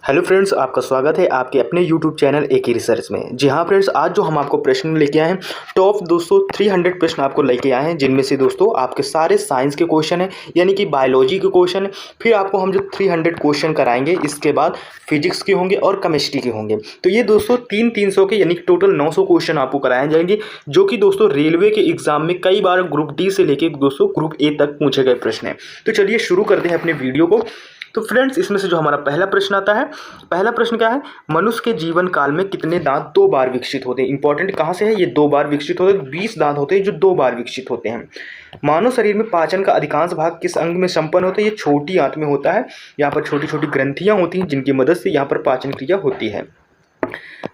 Hello friends, आपका स्वागत है आपके अपने यूट्यूब चैनल एक ही रिसर्च में। जी हाँ फ्रेंड्स, आज जो हम आपको प्रश्न लेके आए हैं टॉप दोस्तों 300 प्रश्न आपको लेके आए हैं, जिनमें से दोस्तों आपके सारे साइंस के क्वेश्चन हैं, यानी कि बायोलॉजी के क्वेश्चन। फिर आपको हम जो 300 क्वेश्चन कराएंगे, इसके बाद फिजिक्स के होंगे और केमिस्ट्री के होंगे। तो ये दोस्तों 300 के यानी कि टोटल 900 क्वेश्चन आपको कराए जाएंगे, जो कि दोस्तों रेलवे के एग्जाम में कई बार ग्रुप डी से लेके दोस्तों ग्रुप ए तक पूछे गए प्रश्न हैं। तो चलिए शुरू करते हैं अपने वीडियो को। तो फ्रेंड्स, इसमें से जो हमारा पहला प्रश्न आता है, पहला प्रश्न क्या है, मनुष्य के जीवन काल में कितने दांत 2 बार विकसित होते हैं। इंपॉर्टेंट कहाँ से है, ये 2 बार विकसित होते हैं। 20 दांत होते हैं जो 2 बार विकसित होते हैं। मानव शरीर में पाचन का अधिकांश भाग किस अंग में संपन्न होता है, ये छोटी आंत में होता है। यहाँ पर छोटी छोटी ग्रंथियां होती हैं, जिनकी मदद से यहाँ पर पाचन क्रिया होती है।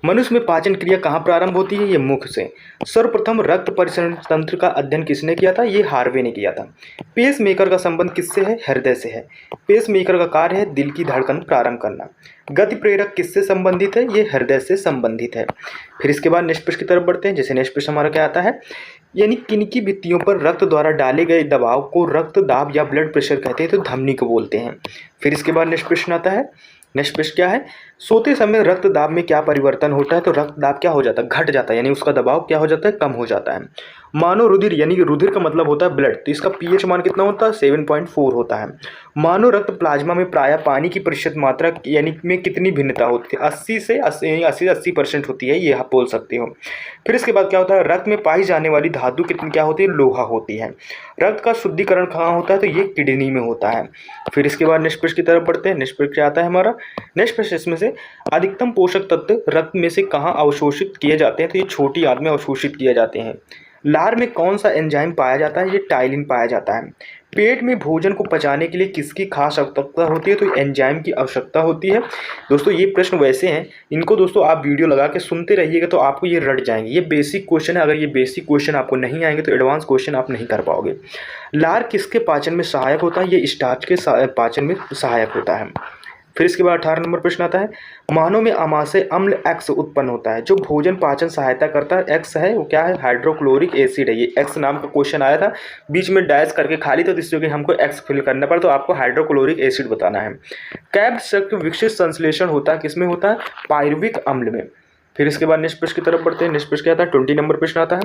मनुष्य में पाचन क्रिया कहाँ प्रारंभ होती है, ये मुख से। सर्वप्रथम रक्त परिसरण तंत्र का अध्ययन किसने किया था, ये हार्वे ने किया था। पेस मेकर का संबंध किससे है, हृदय से है। पेस मेकर का कार्य है दिल की धड़कन प्रारंभ करना। गति प्रेरक किससे संबंधित है, ये हृदय से संबंधित है। फिर इसके बाद नेक्स्ट प्रश्न की तरफ बढ़ते हैं। जैसे नेक्स्ट प्रश्न हमारा क्या आता है, यानी किनकी भित्तियों पर रक्त द्वारा डाले गए दबाव को रक्त दाब या ब्लड प्रेशर कहते हैं, तो धमनी को बोलते हैं। फिर इसके बाद नेक्स्ट प्रश्न आता है, नेक्स्ट प्रश्न क्या है, सोते समय रक्त दाब में क्या परिवर्तन होता है, तो रक्त दाब क्या हो जाता है, घट जाता है, यानी उसका दबाव क्या हो जाता है, कम हो जाता है। मानव रुधिर, यानी कि रुधिर का मतलब होता है ब्लड, तो इसका पीएच मान कितना होता है, 7.4 होता है। मानव रक्त प्लाज्मा में प्रायः पानी की प्रतिशत मात्रा यानी में कितनी भिन्नता होती है, 80 से 80% होती है, ये आप बोल सकते हो। फिर इसके बाद क्या होता है, रक्त में पाई जाने वाली धातु कितनी क्या होती है, लोहा होती है। रक्त का शुद्धिकरण कहाँ होता है, तो ये किडनी में होता है। फिर इसके बाद नेक्स्ट प्रश्न की तरफ बढ़ते हैं। नेक्स्ट प्रश्न क्या आता है हमारा, नेक्स्ट प्रश्न इसमें से अधिकतम पोषक तत्व रक्त में से कहाँ अवशोषित किए जाते हैं, तो ये छोटी आंत में अवशोषित किए जाते हैं। लार में कौन सा एंजाइम पाया जाता है, ये टाइलिन पाया जाता है। पेट में भोजन को पचाने के लिए किसकी खास आवश्यकता होती है, तो एंजाइम की आवश्यकता होती है। दोस्तों ये प्रश्न वैसे हैं, इनको दोस्तों आप वीडियो लगा के सुनते रहिएगा तो आपको ये रट जाएंगे। ये बेसिक क्वेश्चन है, अगर ये बेसिक क्वेश्चन आपको नहीं आएंगे तो एडवांस क्वेश्चन आप नहीं कर पाओगे। लार किसके पाचन में सहायक होता है, ये स्टार्च के पाचन में सहायक होता है। फिर इसके बाद 18 नंबर प्रश्न आता है, मानव में आमाशय अम्ल एक्स उत्पन्न होता है, जो भोजन पाचन सहायता करता है। एक्स है वो क्या है, हाइड्रोक्लोरिक एसिड है। ये एक्स नाम का क्वेश्चन आया था, बीच में डैश करके खाली था, जिससे कि हमको एक्स फिल करना पड़ा, तो आपको हाइड्रोक्लोरिक एसिड बताना है। कैब शक्त विकसित संश्लेषण होता है किसमें होता है, पायरुविक अम्ल में। फिर इसके बाद नेक्स्ट प्रश्न की तरफ बढ़ते हैं। नेक्स्ट प्रश्न क्या आता है, 20 नंबर प्रश्न आता है।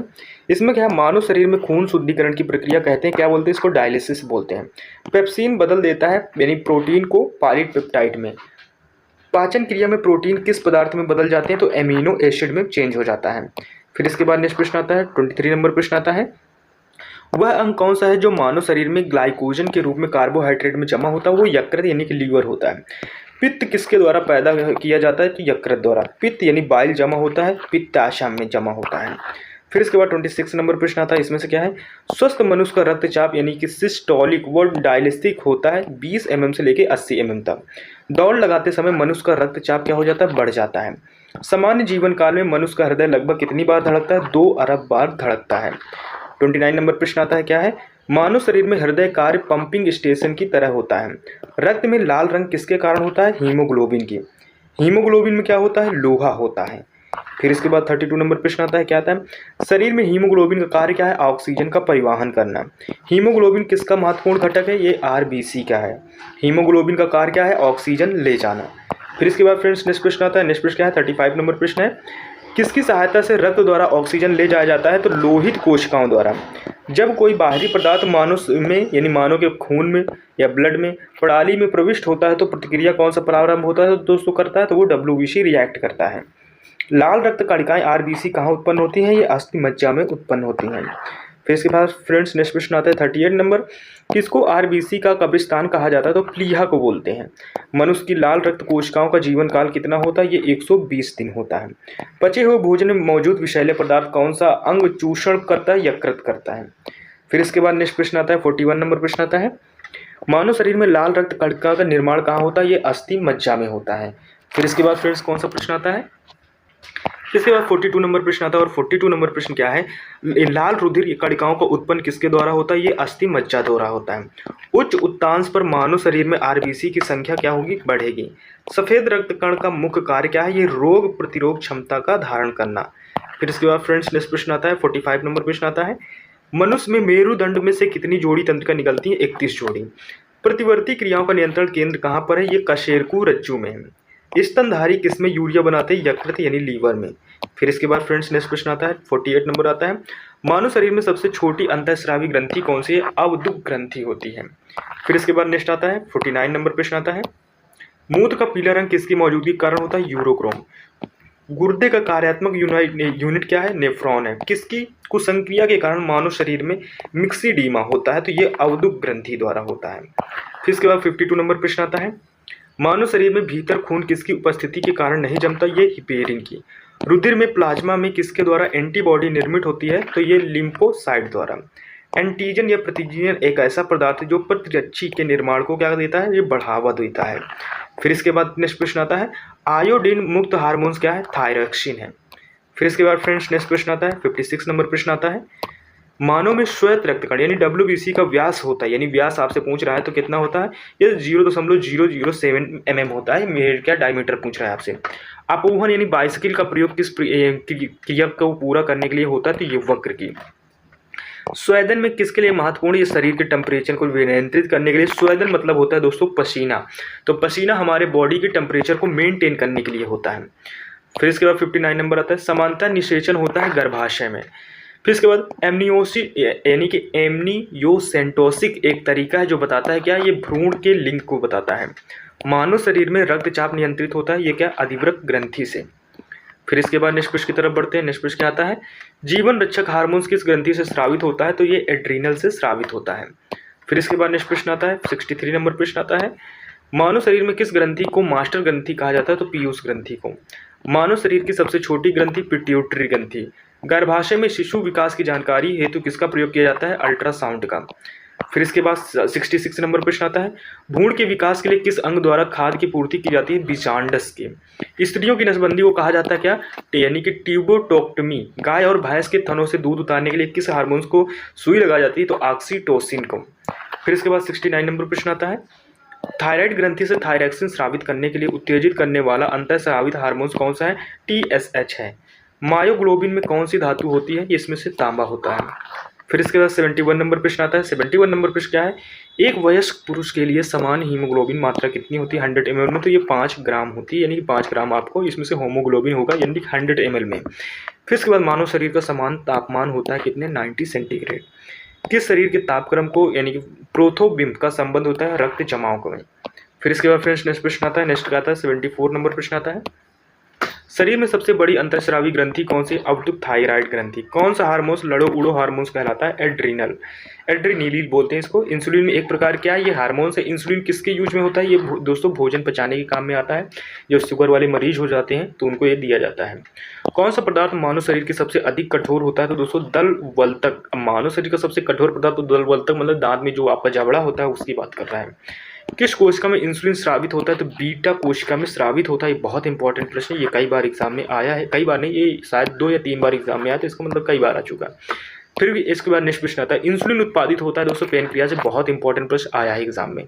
इसमें क्या है, मानव शरीर में खून शुद्धिकरण की प्रक्रिया कहते हैं, क्या बोलते हैं, इसको डायलिसिस बोलते हैं। पेप्सिन बदल देता है यानी प्रोटीन को पॉलीपेप्टाइड में। पाचन क्रिया में प्रोटीन किस पदार्थ में बदल जाते हैं, तो एमिनो एसिड में चेंज हो जाता है। फिर इसके बाद नेक्स्ट प्रश्न आता है, 23 नंबर प्रश्न आता है, वह अंग कौन सा है जो मानव शरीर में ग्लाइकोजन के रूप में कार्बोहाइड्रेट में जमा होता है, वो यकृत यानी कि लीवर होता है। पित्त किसके द्वारा पैदा किया जाता है, तो यकृत द्वारा। पित्त यानी बाइल जमा होता है, पित्ताशय में जमा होता है। फिर इसके बाद 26 नंबर प्रश्न आता है, इसमें से क्या है, स्वस्थ मनुष्य का रक्तचाप यानी कि सिस्टोलिक व डायलिस्टिक होता है 20 mm से लेकर 80 mm तक। दौड़ लगाते समय मनुष्य का रक्तचाप क्या हो जाता है, बढ़ जाता है। सामान्य जीवन काल में मनुष्य का हृदय लगभग कितनी बार धड़कता है, 2 अरब बार धड़कता है। 29 नंबर प्रश्न आता है, क्या है, मानव शरीर में हृदय कार्य पंपिंग स्टेशन की तरह होता है। रक्त में लाल रंग किसके कारण होता है, हीमोग्लोबिन की। हीमोग्लोबिन में क्या होता है, लोहा होता है। फिर इसके बाद 32 नंबर प्रश्न आता है, क्या आता है, शरीर में हीमोग्लोबिन का कार्य क्या है, ऑक्सीजन का परिवहन करना। हीमोग्लोबिन किसका महत्वपूर्ण घटक है, ये आरबीसी का है। हीमोग्लोबिन का कार्य क्या है, ऑक्सीजन ले जाना। फिर इसके बाद फ्रेंड्स नेक्स्ट प्रश्न आता है, नेक्स्ट प्रश्न क्या है, 35 नंबर प्रश्न है, किसकी सहायता से रक्त द्वारा ऑक्सीजन ले जाया जाता है, तो लोहित कोशिकाओं द्वारा। जब कोई बाहरी पदार्थ मानव में यानी मानव के खून में या ब्लड में प्रणाली में प्रविष्ट होता है, तो प्रतिक्रिया कौन सा प्रारंभ होता है, तो दोस्तों करता है, तो वो डब्ल्यूबीसी रिएक्ट करता है। लाल रक्त कणिकाएं आरबीसी कहाँ उत्पन्न होती हैं, ये अस्थि मज्जा में उत्पन्न होती हैं। फिर इसके बाद फ्रेंड्स नेक्स्ट प्रश्न आता है 38 नंबर, किसको आरबीसी का कब्रिस्तान कहा जाता है, तो प्लीहा को बोलते हैं। मनुष्य की लाल रक्त कोशिकाओं का जीवन काल कितना होता है, ये 120 दिन होता है। पचे हुए भोजन में मौजूद विषैले पदार्थ कौन सा अंग चूषण करता है, यकृत करता है। फिर इसके बाद नेक्स्ट प्रश्न आता है 41 नंबर प्रश्न आता है, मानव शरीर में लाल रक्त कणिका का निर्माण कहाँ होता है, ये अस्थि मज्जा में होता है। फिर इसके बाद फ्रेंड्स कौन सा प्रश्न आता है, इसके बाद 42 नंबर प्रश्न आता है, और 42 नंबर प्रश्न क्या है, लाल रुधिर कणिकाओं का उत्पन्न किसके द्वारा होता है, ये अस्थि मज्जा द्वारा होता है। उच्च उत्तांश पर मानव शरीर में आरबीसी की संख्या क्या होगी, बढ़ेगी। सफेद रक्त कण का मुख्य कार्य क्या है, ये रोग प्रतिरोध क्षमता का धारण करना। फिर इसके बाद फ्रेंड्स नेक्स्ट प्रश्न आता है 45 नंबर प्रश्न आता है, मनुष्य में मेरुदंड में से कितनी जोड़ी तंत्रिका निकलती है, 31 जोड़ी। प्रतिवर्ती क्रियाओं का नियंत्रण केंद्र कहाँ पर है, ये कशेरुकी रज्जु में है। स्तनधारी किसमें यूरिया बनाते हैं? यकृत यानी लीवर में। फिर इसके बाद फ्रेंड्स नेक्स्ट प्रश्न आता है 48 नंबर आता है, मानव शरीर में सबसे छोटी अंतःस्रावी ग्रंथि कौन सी है? अवदुक ग्रंथि होती है। फिर इसके बाद नेक्स्ट आता है 49 नंबर प्रश्न आता है, मूत्र का पीला रंग किसकी मौजूदगी के कारण होता है? यूरोक्रोम। गुर्दे का कार्यात्मक यूनिट क्या है? नेफ्रॉन है। किसकी कुसंक्रिया के कारण मानव शरीर में मिक्सिडीमा होता है? तो ये अवदुक ग्रंथि द्वारा होता है। फिर इसके बाद 52 नंबर प्रश्न आता है, मानव शरीर में भीतर खून किसकी उपस्थिति के कारण नहीं जमता? ये हिपेरिन की। रुधिर में प्लाज्मा में किसके द्वारा एंटीबॉडी निर्मित होती है? तो ये लिम्फोसाइट द्वारा। एंटीजन या प्रतिजीन एक ऐसा पदार्थ है जो प्रतिरक्षी के निर्माण को क्या देता है? ये बढ़ावा देता है। फिर इसके बाद नेक्स्ट प्रश्न आता है, आयोडीन मुक्त हार्मोन्स क्या है? थायरॉक्सिन है। फिर इसके बाद फ्रेंड्स नेक्स्ट प्रश्न आता है 56 नंबर प्रश्न आता है, मानव में श्वेत रक्त कण यानी WBC का व्यास होता है, यानी व्यास आपसे पूछ रहा है तो कितना होता है? ये 0.007 mm होता है। मेरे क्या डायमीटर पूछ रहा है आपसे। अपोहन यानी बाइसिकल का प्रयोग किस क्रिया को पूरा करने के लिए होता है? तो ये वक्र की। स्वेदन में किसके लिए महत्वपूर्ण? ये शरीर के टेम्परेचर को नियंत्रित करने के लिए। स्वेदन मतलब होता है दोस्तों पसीना, तो पसीना हमारे बॉडी के टेम्परेचर को मेंटेन करने के लिए होता है। फिर इसके बाद 59 नंबर आता है, समानता निषेचन होता है गर्भाशय में। फिर इसके बाद एमनियोसिस यानी कि एमनियोसेंटोसिस एक तरीका है जो बताता है क्या? ये भ्रूण के लिंग को बताता है। मानव शरीर में रक्तचाप नियंत्रित होता है, ये क्या? अधिवृक्क ग्रंथि से। फिर इसके बाद नेक्स्ट प्रश्न की तरफ बढ़ते हैं। नेक्स्ट प्रश्न क्या आता है, जीवन रक्षक हार्मोन्स किस ग्रंथि से स्रावित होता है? तो ये एड्रीनल से स्रावित होता है। फिर इसके बाद नेक्स्ट प्रश्न आता है 63 नंबर प्रश्न आता है, मानव शरीर में किस ग्रंथि को मास्टर ग्रंथि कहा जाता है? तो पीयूष ग्रंथि को। मानव शरीर की सबसे छोटी ग्रंथि पिट्यूटरी ग्रंथि। गर्भाशय में शिशु विकास की जानकारी हेतु किसका प्रयोग किया जाता है? अल्ट्रासाउंड का। फिर इसके बाद 66 नंबर प्रश्न आता है, भ्रूण के विकास के लिए किस अंग द्वारा खाद्य की पूर्ति की जाती है? बीजांडस की। स्त्रियों की नसबंदी को कहा जाता है क्या? यानी कि ट्यूबोटोक्टमी। गाय और भैंस के थनों से दूध उतारने के लिए किस हार्मोन्स को सुई लगाई जाती है? तो ऑक्सीटोसिन को। फिर इसके बाद 69 नंबर प्रश्न आता है, थायराइड ग्रंथि से थायरॉक्सिन स्रावित करने के लिए उत्तेजित करने वाला अंतःस्रावित हार्मोन कौन सा है? TSH है। मायोग्लोबिन में कौन सी धातु होती है? इसमें से तांबा होता है। फिर इसके बाद 71 नंबर प्रश्न आता है। 71 नंबर प्रश्न क्या है, एक वयस्क पुरुष के लिए समान हीमोग्लोबिन मात्रा कितनी होती है 100 ml में? तो ये 5 ग्राम होती है, यानी कि 5 ग्राम आपको इसमें से होमोग्लोबिन होगा, यानी कि 100 ml में। फिर इसके बाद मानव शरीर का समान तापमान होता है कितने? 90 सेंटीग्रेड। किस शरीर के तापक्रम को यानी कि प्रोथोबिम्ब का संबंध होता है? रक्त जमाव में। फिर इसके बाद फ्रेंड्स नेक्स्ट प्रश्न आता है, नेक्स्ट का आता है 74 नंबर प्रश्न आता है, शरीर में सबसे बड़ी अंतःस्रावी ग्रंथि कौन सी? अवदुक थायराइड ग्रंथि। कौन सा हार्मोन्स लड़ो उड़ो हार्मोन्स कहलाता है? एड्रीनल, एड्रीनिलील बोलते हैं इसको। इंसुलिन में एक प्रकार क्या है? ये हार्मोन्स है। इंसुलिन किसके यूज में होता है? ये दोस्तों भोजन पचाने के काम में आता है। जो शुगर वाले मरीज हो जाते हैं तो उनको ये दिया जाता है। कौन सा पदार्थ मानव शरीर के सबसे अधिक कठोर होता है? तो दोस्तों दलवल्तक। मानव शरीर का सबसे कठोर पदार्थ तो दलवल्तक, मतलब दांत में जो आपका जबड़ा होता है उसकी बात कर रहा है। किस कोशिका में इंसुलिन स्रावित होता है? तो बीटा कोशिका में स्रावित होता है। ये बहुत इंपॉर्टेंट प्रश्न है, ये कई बार एग्जाम में आया है, कई बार नहीं, ये शायद 2 या 3 बार एग्जाम में आया, तो इसका मतलब कई बार आ चुका है। फिर भी इसके बाद नेक्स्ट प्रश्न आता है, इंसुलिन उत्पादित होता है दोस्तों पेनक्रिया से। बहुत इंपॉर्टेंट प्रश्न आया है एग्जाम में।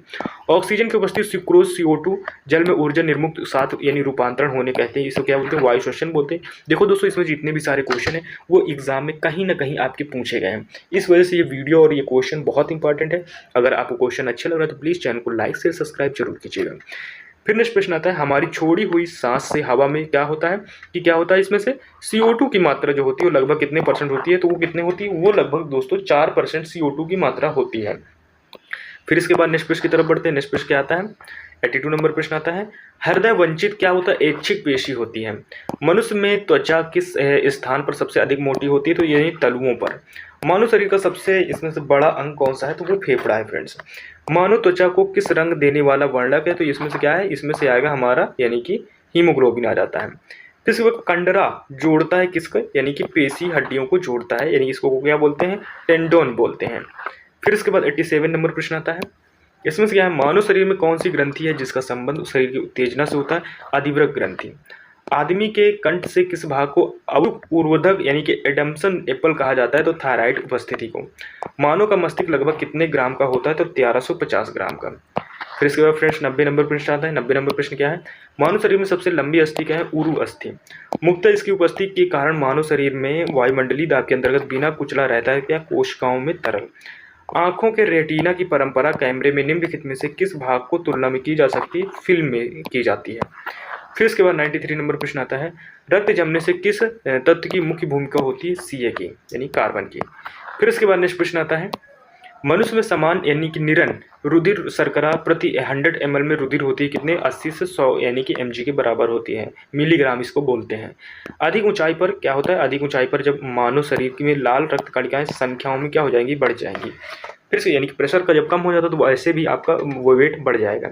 ऑक्सीजन की उपस्थिति सुक्रोज CO2 जल में ऊर्जा निर्मुक्त साथ यानी रूपांतरण होने कहते हैं। इसको क्या बोलते हैं? वायु श्वसन बोलते हैं। देखो दोस्तों, इसमें जितने भी सारे क्वेश्चन हैं वो एग्जाम में कहीं ना कहीं आपके पूछे गए हैं। इस वजह से ये वीडियो और ये क्वेश्चन बहुत इंपॉर्टेंट है। अगर आपको क्वेश्चन अच्छे लग रहा है तो प्लीज़ चैनल को लाइक से सब्सक्राइब जरूर कीजिएगा। फिर नेक्स्ट प्रश्न आता है, हमारी छोड़ी हुई सांस से हवा में क्या होता है कि क्या होता है? इसमें से CO2 की मात्रा जो होती है वो लगभग कितने % होती है? तो वो कितने होती है? वो लगभग दोस्तों 4% CO2 की मात्रा होती है। फिर इसके बाद नेक्स्ट प्रश्न की तरफ बढ़ते हैं। नेक्स्ट प्रश्न क्या आता है? 82 नंबर प्रश्न आता है, हृदय वंचित क्या होता है? ऐच्छिक पेशी होती है। मनुष्य में त्वचा किस स्थान पर सबसे अधिक मोटी होती है? तो यही तलुओं पर। मानव शरीर का सबसे इसमें से बड़ा अंग कौन सा है? तो वो फेफड़ा है फ्रेंड्स। मानव त्वचा को किस रंग देने वाला वर्णक है? तो इसमें से क्या है? इसमें से आएगा हमारा यानी कि हीमोग्लोबिन आ जाता है। फिर इसके बाद कंडरा जोड़ता है किसको? यानी कि पेशी हड्डियों को जोड़ता है, यानी इसको क्या बोलते हैं? टेंडोन बोलते हैं। फिर इसके बाद 87 नंबर प्रश्न आता है, इसमें से क्या है? मानव शरीर में कौन सी ग्रंथि है जिसका संबंध शरीर की उत्तेजना से होता है? अधिवृक्क ग्रंथि। आदमी के कंठ से किस भाग को अवपूर्वधक यानी कि एडम्सन एप्पल कहा जाता है? तो थायराइड उपस्थिति को। मानव का मस्तिष्क लगभग कितने ग्राम का होता है? तो 1350 ग्राम का। फिर इसके बाद फ्रेंड्स 90 नंबर प्रश्न आता है। 90 नंबर प्रश्न क्या है? मानव शरीर में सबसे लंबी अस्थि क्या है? उरु अस्थि। मुख्यतः इसकी उपस्थिति के कारण मानव शरीर में वायुमंडलीय दाब के अंतर्गत बिना कुचला रहता है क्या? कोशिकाओं में तरल। आंखों के रेटिना की परंपरा कैमरे में निम्नलिखित में से किस भाग को तुलना में की जा सकती है? फिल्म में की जाती है। फिर इसके बाद 93 नंबर प्रश्न आता है, रक्त जमने से किस तत्व की मुख्य भूमिका होती है? Ca की, यानी कार्बन की। फिर इसके बाद नेक्स्ट प्रश्न आता है, मनुष्य में समान यानी कि निरन रुधिर शर्करा प्रति 100 ml में रुधिर होती है कितने? 80 से 100 यानी कि mg के बराबर होती है, मिलीग्राम इसको बोलते हैं। अधिक ऊंचाई पर क्या होता है? अधिक ऊंचाई पर जब मानव शरीर में लाल रक्त कणिकाएं संख्याओं में क्या हो जाएंगी? बढ़ जाएंगी। फिर से यानी कि प्रेशर का जब कम हो जाता है तो ऐसे भी आपका वो वेट बढ़ जाएगा।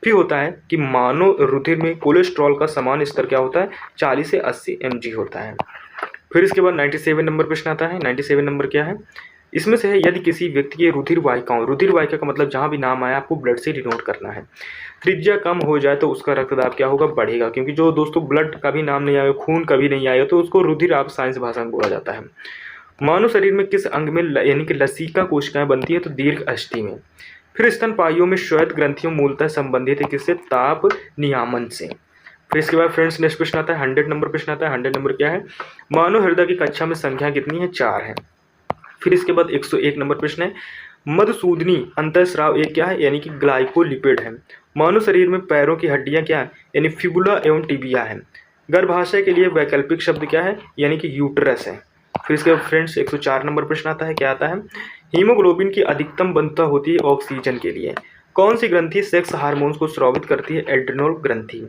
फिर होता है कि मानव रुधिर में कोलेस्ट्रॉल का समान स्तर क्या होता है? 40 से 80 mg होता है। फिर इसके बाद 97 नंबर प्रश्न आता है। 97 नंबर क्या है? इसमें से है, यदि किसी व्यक्ति के रुधिर वाहिका का मतलब जहाँ भी नाम आया आपको ब्लड से डिनोट करना है, त्रिज्या कम हो जाए तो उसका रक्तदाब क्या होगा? बढ़ेगा। क्योंकि जो दोस्तों ब्लड का भी नाम नहीं आएगा, खून कभी नहीं आएगा, तो उसको रुधिर आप साइंस भाषा में बोला जाता है। मानव शरीर में किस अंग में यानी कि लसिका कोशिकाएं बनती है? तो दीर्घ अस्थि में। फिर स्तनपाइयों में श्वेत ग्रंथियों मूलतः संबंधित है किससे? ताप नियामन से। फिर इसके बाद फ्रेंड्स नेक्स्ट प्रश्न आता है, 100 नंबर प्रश्न आता है। 100 नंबर क्या है? मानव हृदय की कक्षा में संख्या कितनी है? 4 है। फिर इसके बाद 101 नंबर प्रश्न है, मधुसूदनी अंतःस्राव एक क्या है? यानी कि ग्लाइकोलिपिड है। मानव शरीर में पैरों की हड्डियां क्या है? यानी फिबुला एवं टिबिया है। गर्भाशय के लिए वैकल्पिक शब्द क्या है? यानी कि यूट्रस है। फिर इसके बाद फ्रेंड्स 104 नंबर प्रश्न आता है, क्या आता है? हीमोग्लोबिन की अधिकतम बनता होती है ऑक्सीजन के लिए। कौन सी ग्रंथि सेक्स हार्मोन्स को स्रावित करती है? एड्रेनल ग्रंथि।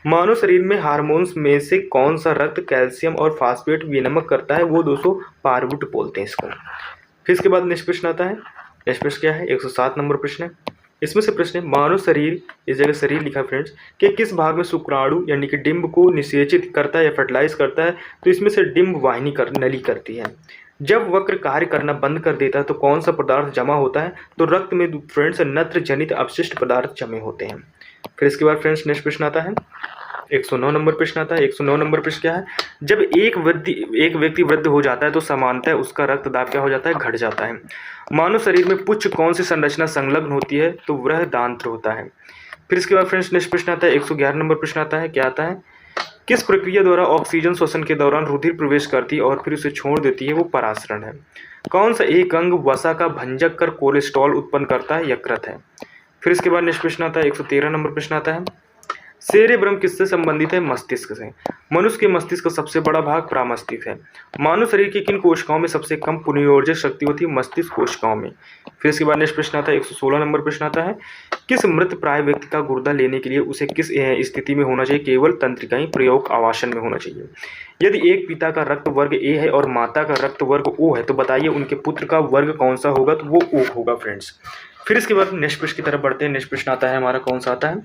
मानव शरीर में हार्मोन्स में से कौन सा रक्त कैल्शियम और फास्फेट विनिमय करता है? वो दोस्तों पार्वुट बोलते हैं इसको। फिर इसके बाद नेक्स्ट प्रश्न आता है, नेक्स्ट प्रश्न क्या है? 107 नंबर प्रश्न है। इसमें से प्रश्न है, मानव शरीर, इस जगह शरीर लिखा फ्रेंड्स, के किस भाग में शुक्राणु यानी कि डिंब को निषेचित करता है या फर्टिलाइज करता है? तो इसमें से डिंब वाहिनी नली करती है। जब वक्र कार्य करना बंद कर देता है तो कौन सा पदार्थ जमा होता है? तो रक्त में फ्रेंड्स नत्र जनित अपशिष्ट पदार्थ जमे होते हैं। फिर इसके बाद फ्रेंड्स नेक्स्ट प्रश्न आता है, 109 नंबर प्रश्न आता है। 109 नंबर प्रश्न क्या है? जब एक व्यक्ति वृद्ध हो जाता है तो सामान्यतः उसका रक्तदाब क्या हो जाता है? घट जाता है। मानव शरीर में पुच्छ कौन सी संरचना संलग्न होती है? तो वह दांत्र होता है। फिर इसके बाद फ्रेंड्स नेक्स्ट प्रश्न आता है, 111 नंबर प्रश्न आता है, क्या आता है? किस प्रक्रिया द्वारा ऑक्सीजन श्वसन के दौरान रुधिर प्रवेश करती है और फिर उसे छोड़ देती है? वो परासरण है। कौन सा एक अंग वसा का भंजक कर कोलेस्ट्रॉल उत्पन्न करता है? यकृत है। फिर इसके बाद नेक्स्ट प्रश्न आता है, 113 नंबर प्रश्न आता है, सेरेब्रम किससे संबंधित है? मस्तिष्क से। मनुष्य के मस्तिष्क का सबसे बड़ा भाग परामस्तिष्क है। मानव शरीर की किन कोशिकाओं में सबसे कम पुनर्योजक शक्ति होती है? मस्तिष्क कोशिकाओं में। फिर इसके बाद नेक्स्ट प्रश्न आता है, 116 नंबर प्रश्न आता है, किस मृत प्राय व्यक्ति का गुर्दा लेने के लिए उसे किस स्थिति में होना चाहिए? केवल तंत्रिका प्रयोग आवासन में होना चाहिए। यदि एक पिता का रक्त वर्ग ए है और माता का रक्त वर्ग ओ है तो बताइए उनके पुत्र का वर्ग कौन सा होगा? तो वो ओ होगा फ्रेंड्स। फिर इसके बाद नेक्स्ट प्रश्न की तरफ बढ़ते हैं। नेक्स्ट प्रश्न आता है हमारा, कौन सा आता है?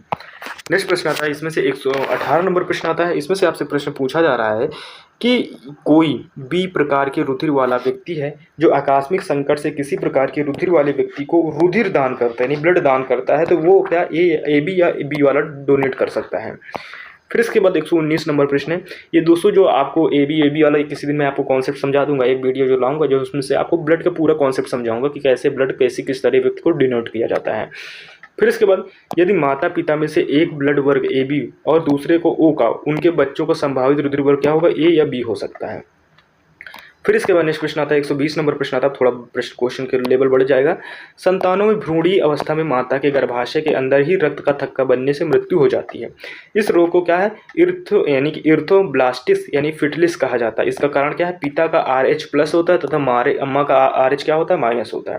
नेक्स्ट प्रश्न आता है, इसमें से 118 नंबर प्रश्न आता है। इसमें से आपसे प्रश्न पूछा जा रहा है कि कोई बी प्रकार के रुधिर वाला व्यक्ति है जो आकस्मिक संकट से किसी प्रकार के रुधिर वाले व्यक्ति को रुधिर दान करता है, यानी ब्लड दान करता है, तो वो क्या ए बी या बी वाला डोनेट कर सकता है। फिर इसके बाद 119 नंबर प्रश्न है। ये दोस्तों जो आपको ए बी वाला किसी दिन मैं आपको कॉन्सेप्ट समझा दूंगा, एक वीडियो जो लाऊंगा जो उसमें से आपको ब्लड का पूरा कॉन्सेप्ट समझाऊंगा कि कैसे ब्लड किस तरह व्यक्ति को डिनोट किया जाता है। फिर इसके बाद यदि माता पिता में से एक ब्लड वर्ग ए बी और दूसरे को ओ का, उनके बच्चों का संभावित रुधिर वर्ग क्या होगा? ए या बी हो सकता है। फिर इसके बाद नेक्स्ट प्रश्न आता है, 120 नंबर प्रश्न आता है, थोड़ा प्रश्न क्वेश्चन के लेवल बढ़ जाएगा। संतानों में भ्रूणीय अवस्था में माता के गर्भाशय के अंदर ही रक्त का थक्का बनने से मृत्यु हो जाती है। इस रोग को क्या है? यानी कि इर्थोब्लास्टिस यानी फिटलिस कहा जाता है। इसका कारण क्या है? पिता का RH+ होता है तथा अम्मा का RH क्या होता है? -. होता है।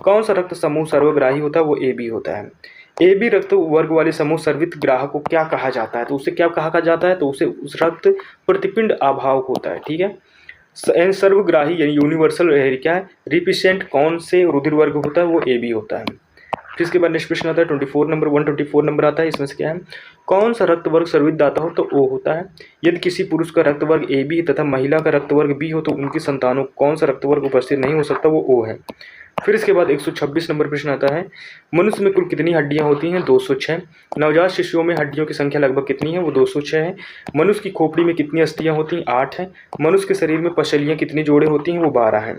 कौन सा रक्त समूह सर्वग्राही होता है? वो AB होता है। AB रक्त वर्ग वाले समूह सर्वित ग्राहक को क्या कहा जाता है? तो उसे क्या कहा जाता है? तो उसे उस रक्त प्रतिपिंड अभाव होता है। ठीक है। सर्वग्राही यानी यूनिवर्सल क्या है? रिपिसेंट कौन से रुधिर वर्ग होता है? वो AB होता है। फिर इसके बाद नेक्स्ट प्रश्न आता है 124 नंबर आता है। इसमें से क्या है? कौन सा रक्त वर्ग सर्वित दाता हो? तो O होता है। यदि किसी पुरुष का रक्त वर्ग AB तथा महिला का रक्त वर्ग B हो तो उनकी संतानों कौन सा रक्त वर्ग उपस्थित नहीं हो सकता? वो O है। फिर इसके बाद 126 नंबर प्रश्न आता है, मनुष्य में कुल कितनी हड्डियां होती हैं? 206। नवजात शिशुओं में हड्डियों की संख्या लगभग कितनी है? वो 206 है। मनुष्य की खोपड़ी में कितनी अस्थियां होती हैं? 8 है। मनुष्य के शरीर में पसलियां कितनी जोड़े होती हैं? वो 12 है।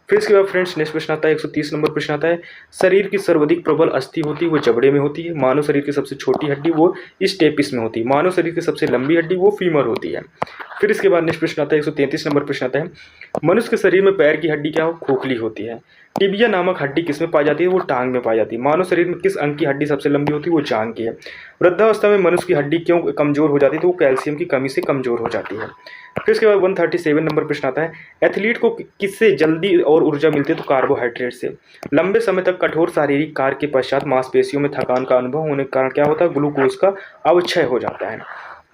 फिर इसके बाद फ्रेंड्स नेक्स्ट प्रश्न आता है, 130 नंबर प्रश्न आता है, शरीर की सर्वाधिक प्रबल अस्थि होती है वो जबड़े में होती है। मानव शरीर की सबसे छोटी हड्डी वो स्टेपिस में होती है। मानव शरीर की सबसे लंबी हड्डी वो फीमर होती है। फिर इसके बाद नेक्स्ट प्रश्न आता है 133 नंबर प्रश्न आता है, मनुष्य के शरीर में पैर की हड्डी क्या हो, खोखली होती है। टिबिया नामक हड्डी किसमें पाई जाती है, वो टांग में पाई जाती है। मानव शरीर में किस अंग की हड्डी सबसे लंबी होती है, वो जांघ की है। वृद्धावस्था में मनुष्य की हड्डी क्यों कमजोर हो जाती है, तो वो कैल्शियम की कमी से कमजोर हो जाती है। फिर उसके बाद 137 नंबर प्रश्न आता है, एथलीट को किससे जल्दी और ऊर्जा मिलती है, तो कार्बोहाइड्रेट से। लंबे समय तक कठोर शारीरिक कार्य के पश्चात मांसपेशियों में थकान का अनुभव होने के कारण क्या होता है, ग्लूकोज का अवक्षय हो जाता है।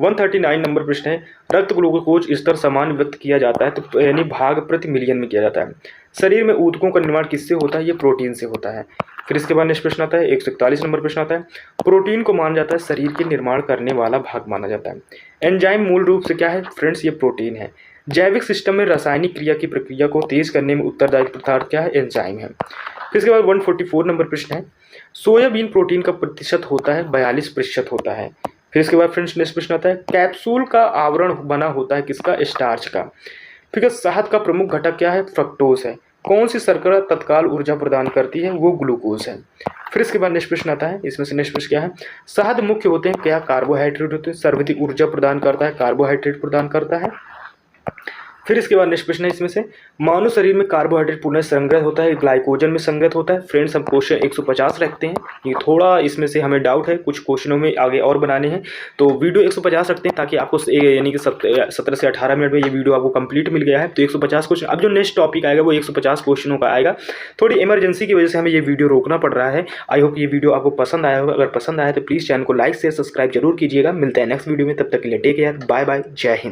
139 नंबर प्रश्न है, रक्त ग्लूकोज स्तर समान व्यक्त किया जाता है, तो यानी भाग प्रति मिलियन में किया जाता है। शरीर में ऊतकों का निर्माण किससे होता है, ये प्रोटीन से होता है। फिर इसके बाद नेक्स्ट प्रश्न आता है 141 नंबर प्रश्न आता है, प्रोटीन को माना जाता है शरीर के निर्माण करने वाला भाग माना जाता है। एंजाइम मूल रूप से क्या है फ्रेंड्स, ये प्रोटीन है। जैविक सिस्टम में रासायनिक क्रिया की प्रक्रिया को तेज करने में उत्तरदायी पदार्थ क्या है, एंजाइम है। फिर इसके बाद 144 नंबर प्रश्न है, सोयाबीन प्रोटीन का प्रतिशत होता है 42% होता है। फिर इसके बाद फ्रेंड्स नेक्स्ट प्रश्न आता है, कैप्सूल का आवरण बना होता है किसका, स्टार्च का। फिर शहद का प्रमुख घटक क्या है, फ्रक्टोज है। कौन सी शर्करा तत्काल ऊर्जा प्रदान करती है, वो ग्लूकोज है। फिर इसके बाद नेक्स्ट प्रश्न आता है, इसमें से नेक्स्ट प्रश्न क्या है, शहद मुख्य होते हैं क्या, कार्बोहाइड्रेट होते हैं। सर्वाधिक ऊर्जा प्रदान करता है, कार्बोहाइड्रेट प्रदान करता है। फिर इसके बाद नेक्स्ट प्रश्न है, इसमें से मानव शरीर में कार्बोहाइड्रेट पुनः संग्रहित होता है, ग्लाइकोजन में संग्रहित होता है। फ्रेंड्स हम क्वेश्चन 150 रखते हैं, ये थोड़ा इसमें से हमें डाउट है, कुछ क्वेश्चनों में आगे और बनाने हैं, तो वीडियो 150 रखते हैं ताकि आपको यानी कि 17 से 18 मिनट में ये वीडियो आपको कंप्लीट मिल गया है। तो 150 क्वेश्चन, अब जो नेक्स्ट टॉपिक आएगा वो 150 क्वेश्चनों का आएगा। थोड़ी इमरजेंसी की वजह से हमें ये वीडियो रोकना पड़ रहा है। आई होप ये वीडियो आपको पसंद आया होगा, अगर पसंद आया तो प्लीज़ चैनल को लाइक शेयर सब्सक्राइब जरूर कीजिएगा। मिलते हैं नेक्स्ट वीडियो में, तब तक के लिए टेक केयर, बाय बाय, जय हिंद।